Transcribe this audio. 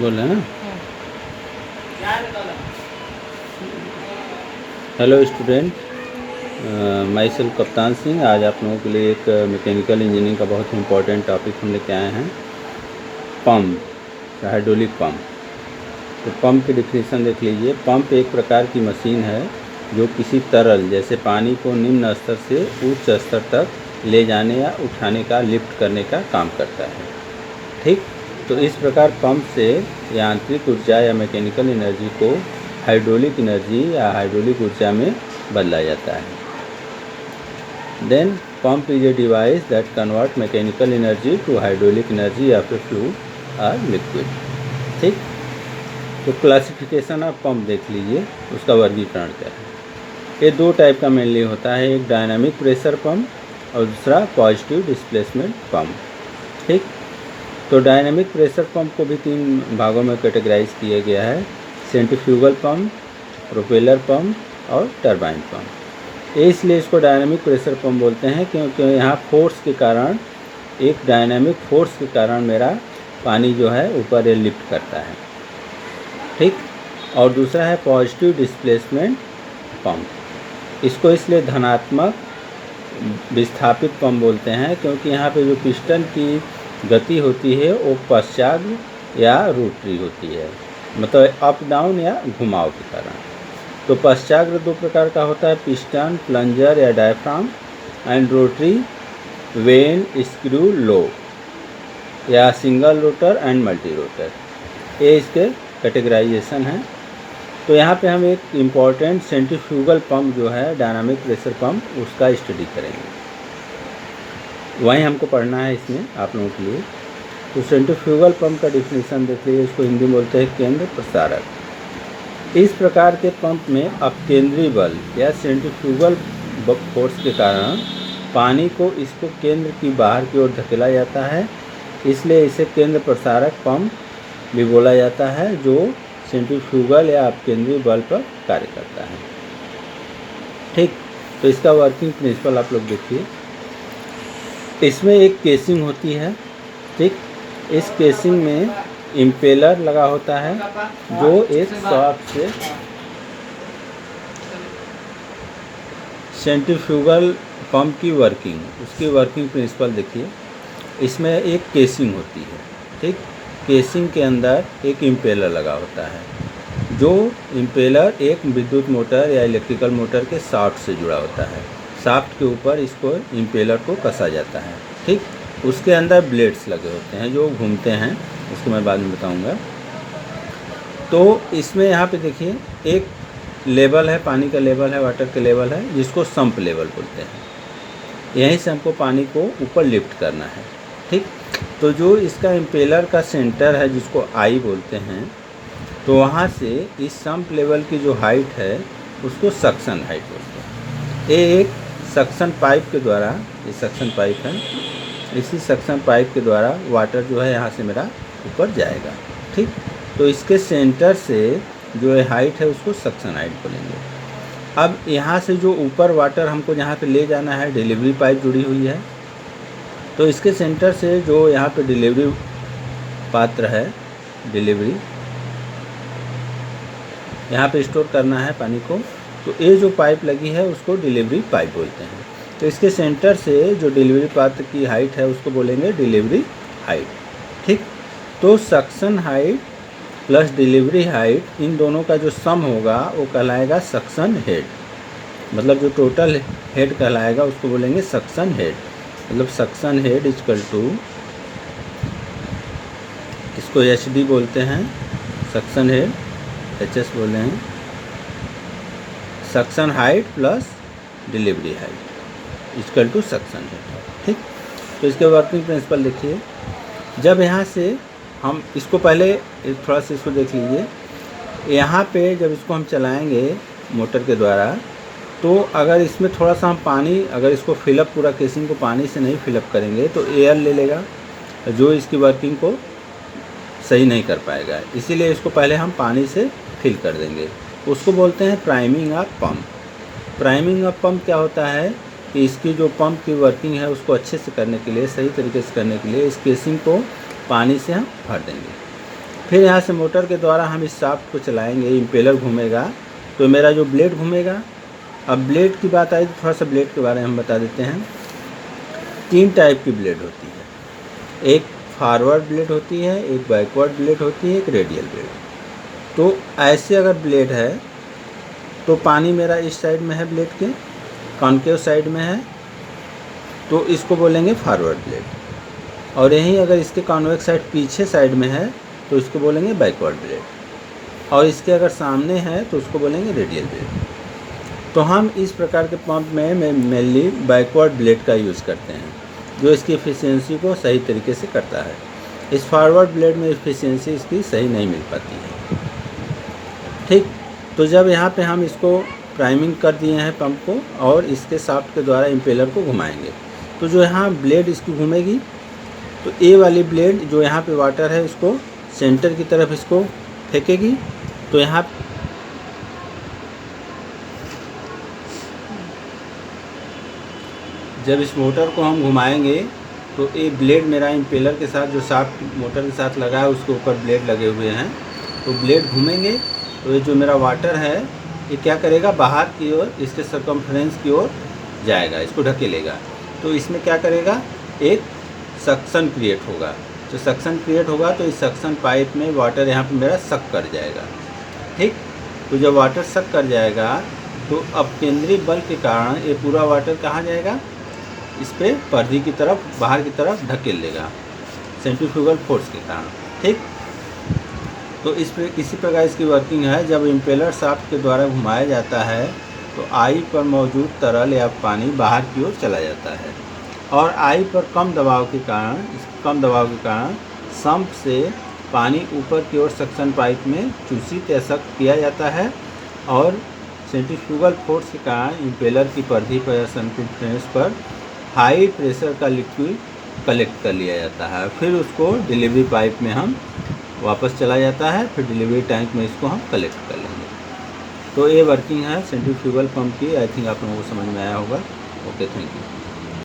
बोल रहे हैं ना। Hello student, my self Kaptan Singh. आज आप लोगों के लिए एक मैकेनिकल इंजीनियरिंग का बहुत ही इम्पोर्टेंट टॉपिक हम लेके आए हैं, पंप, हाइड्रोलिक पंप। तो पंप की डिफिनीसन देख लीजिए। पंप एक प्रकार की मशीन है जो किसी तरल जैसे पानी को निम्न स्तर से उच्च स्तर तक ले जाने या उठाने का, लिफ्ट करने का काम करता है। ठीक, तो इस प्रकार पंप से यांत्रिक ऊर्जा या मैकेनिकल एनर्जी को हाइड्रोलिक एनर्जी या हाइड्रोलिक ऊर्जा में बदला जाता है। Then pump is a device that convert mechanical energy to hydraulic energy या फिर फ्लूइड और लिक्विड। ठीक, तो क्लासिफिकेशन ऑफ पंप देख लीजिए, उसका वर्गीकरण क्या है। ये दो टाइप का मेनली होता है, एक डायनामिक प्रेशर पंप और दूसरा पॉजिटिव डिस्प्लेसमेंट पंप। ठीक, तो डायनामिक प्रेशर पंप को भी 3 भागों में कैटेगराइज किया गया है, सेंट्रीफ्यूगल पंप, प्रोपेलर पंप और टरबाइन पंप। ये इसलिए इसको डायनामिक प्रेशर पंप बोलते हैं क्योंकि यहाँ फोर्स के कारण, एक डायनामिक फोर्स के कारण मेरा पानी जो है ऊपर लिफ्ट करता है। ठीक, और दूसरा है पॉजिटिव डिस्प्लेसमेंट पंप। इसको इसलिए धनात्मक विस्थापित पंप बोलते हैं क्योंकि यहाँ पे जो पिस्टन की गति होती है वो पश्चाग्र या रोटरी होती है, मतलब अप डाउन या घुमाव के कारण। तो पश्चाग्र 2 प्रकार का होता है, पिस्टन, प्लंजर या diaphragm, and rotary vane, screw, lobe या single rotor and multi rotor. ये इसके कैटेगराइजेशन है। तो यहाँ पे हम एक इम्पॉर्टेंट सेंट्रीफ्यूगल पंप जो है, डायनामिक प्रेशर पंप, उसका स्टडी करेंगे। वहीं हमको पढ़ना है इसमें आप लोगों के लिए। तो सेंट्रीफ्यूगल पंप का डिफिनीसन देख लीजिए, इसको हिंदी में बोलते हैं केंद्र प्रसारक। इस प्रकार के पंप में अपकेंद्री बल या सेंट्रीफ्यूगल फोर्स के कारण पानी को इसको केंद्र की बाहर की ओर धकेला जाता है, इसलिए इसे केंद्र प्रसारक पंप भी बोला जाता है, जो सेंट्रीफ्यूगल या अपकेंद्री बल पर कार्य करता है। ठीक, तो इसका वर्किंग प्रिंसिपल आप लोग देखिए। इसमें एक केसिंग होती है। ठीक, इस केसिंग में इम्पेलर लगा होता है जो एक शाफ्ट से, सेंट्रीफ्यूगल पंप की वर्किंग, उसकी वर्किंग प्रिंसिपल देखिए। इसमें एक केसिंग होती है। ठीक, केसिंग के अंदर एक इम्पेलर लगा होता है, जो इम्पेलर एक विद्युत मोटर या इलेक्ट्रिकल मोटर के शाफ्ट से जुड़ा होता है। शाफ्ट के ऊपर इसको इम्पेलर को कसा जाता है। ठीक, उसके अंदर ब्लेड्स लगे होते हैं जो घूमते हैं, उसको मैं बाद में बताऊंगा। तो इसमें यहाँ पे देखिए एक लेवल है, पानी का लेवल है, वाटर का लेवल है, जिसको सम्प लेवल बोलते हैं। यहीं से हमको पानी को ऊपर लिफ्ट करना है। ठीक, तो जो इसका इम्पेलर का सेंटर है, जिसको आई बोलते हैं, तो वहाँ से इस सम्प लेवल की जो हाइट है उसको सक्शन हाइट बोलते हैं। ये एक सक्शन पाइप के द्वारा, ये सक्शन पाइप है, इसी सक्शन पाइप के द्वारा वाटर जो है यहाँ से मेरा ऊपर जाएगा। ठीक, तो इसके सेंटर से जो है हाइट है उसको सक्शन हाइट बोलेंगे। अब यहाँ से जो ऊपर वाटर हमको जहाँ पे ले जाना है, डिलीवरी पाइप जुड़ी हुई है, तो इसके सेंटर से जो यहाँ पे डिलीवरी पात्र है, डिलीवरी यहाँ पे स्टोर करना है पानी को, तो ये जो पाइप लगी है उसको डिलीवरी पाइप बोलते हैं। तो इसके सेंटर से जो डिलीवरी पात्र की हाइट है उसको बोलेंगे डिलीवरी हाइट। ठीक, तो suction height plus delivery height, इन दोनों का जो सम होगा वो कहलाएगा सक्शन हेड। मतलब जो टोटल हेड कहलाएगा उसको बोलेंगे सक्शन हेड। मतलब सक्शन हेड इक्वल टू, इसको एचडी बोलते हैं, सक्शन हेड एचएस बोले हैं, suction height plus delivery height equal to suction head. ठीक, तो इसके वर्किंग प्रिंसिपल देखिए। जब यहाँ से हम इसको पहले थोड़ा सा इसको देख लीजिए। यहाँ पे जब इसको हम चलाएंगे मोटर के द्वारा, तो अगर इसमें थोड़ा सा हम पानी, अगर इसको फिलअप, पूरा केसिंग को पानी से नहीं फिलअप करेंगे तो एयर ले लेगा, जो इसकी वर्किंग को सही नहीं कर पाएगा। इसीलिए इसको पहले हम पानी से फिल कर देंगे। उसको बोलते हैं priming of pump. Priming of pump क्या होता है कि इसकी जो पंप की वर्किंग है उसको अच्छे से करने के लिए, सही तरीके से करने के लिए, इस केसिंग को पानी से हम भर देंगे। फिर यहाँ से मोटर के द्वारा हम इस शाफ्ट को चलाएंगे, इम्पेलर घूमेगा तो मेरा जो ब्लेड घूमेगा। अब ब्लेड की बात आई तो थोड़ा सा ब्लेड के बारे में हम बता देते हैं। 3 टाइप की ब्लेड होती है, एक फॉरवर्ड ब्लेड होती है, एक बैकवर्ड ब्लेड होती है, एक रेडियल ब्लेड। तो ऐसे अगर ब्लेड है तो पानी मेरा इस साइड में है, ब्लेड के कॉन्केव साइड में है, तो इसको बोलेंगे फॉरवर्ड ब्लेड। और यहीं अगर इसके कॉन्वेक्स साइड पीछे साइड में है तो इसको बोलेंगे बैकवर्ड ब्लेड। और इसके अगर सामने है तो उसको बोलेंगे रेडियल ब्लेड। तो हम इस प्रकार के पंप में मेनली बैकवर्ड ब्लेड का यूज़ करते हैं, जो इसकी एफिशिएंसी को सही तरीके से करता है। इस फॉरवर्ड ब्लेड में एफिशिएंसी इसकी सही नहीं मिल पाती है। ठीक, तो जब यहाँ पे हम इसको प्राइमिंग कर दिए हैं पंप को और इसके शाफ्ट के द्वारा इम्पेलर को घुमाएंगे, तो जो यहाँ ब्लेड इसकी घूमेगी तो ए वाली ब्लेड जो यहाँ पे वाटर है उसको सेंटर की तरफ इसको फेंकेगी। तो यहाँ जब इस मोटर को हम घुमाएंगे तो ये ब्लेड मेरा इम्पेलर के साथ जो शाफ्ट मोटर के साथ लगा है उसके ऊपर ब्लेड लगे हुए हैं, तो ब्लेड घूमेंगे तो ये जो मेरा वाटर है ये क्या करेगा, बाहर की ओर इसके सर्कमफ्रेंस की ओर जाएगा, इसको ढकेलेगा। तो इसमें क्या करेगा, एक सक्शन क्रिएट होगा। जो सक्शन क्रिएट होगा तो इस सक्शन पाइप में वाटर यहाँ पे मेरा सक कर जाएगा। ठीक, तो जब वाटर सक कर जाएगा तो अब केंद्रीय बल के कारण ये पूरा वाटर कहाँ जाएगा, इस पे पर्दी की तरफ बाहर की तरफ ढकेल देगा सेंट्रीफ्यूगल फोर्स के कारण। ठीक, तो इसी प्रकार इसकी वर्किंग है। जब इम्पेलर शाफ्ट के द्वारा घुमाया जाता है तो आई पर मौजूद तरल या पानी बाहर की ओर चला जाता है और आई पर कम दबाव के कारण सम्प से पानी ऊपर की ओर सक्शन पाइप में चूसित या सक किया जाता है और सेंट्रीफ्यूगल फोर्स के कारण इम्पेलर की पर्दी पर या सर्कमफ्रेंस पर हाई प्रेशर का लिक्विड कलेक्ट कर लिया जाता है। फिर उसको डिलीवरी पाइप में हम वापस चला जाता है, फिर डिलीवरी टैंक में इसको हम कलेक्ट कर लेंगे। तो ये वर्किंग है सेंट्रीफ्यूगल पंप की। आई थिंक आप लोगों को समझ में आया होगा। Okay, thank you.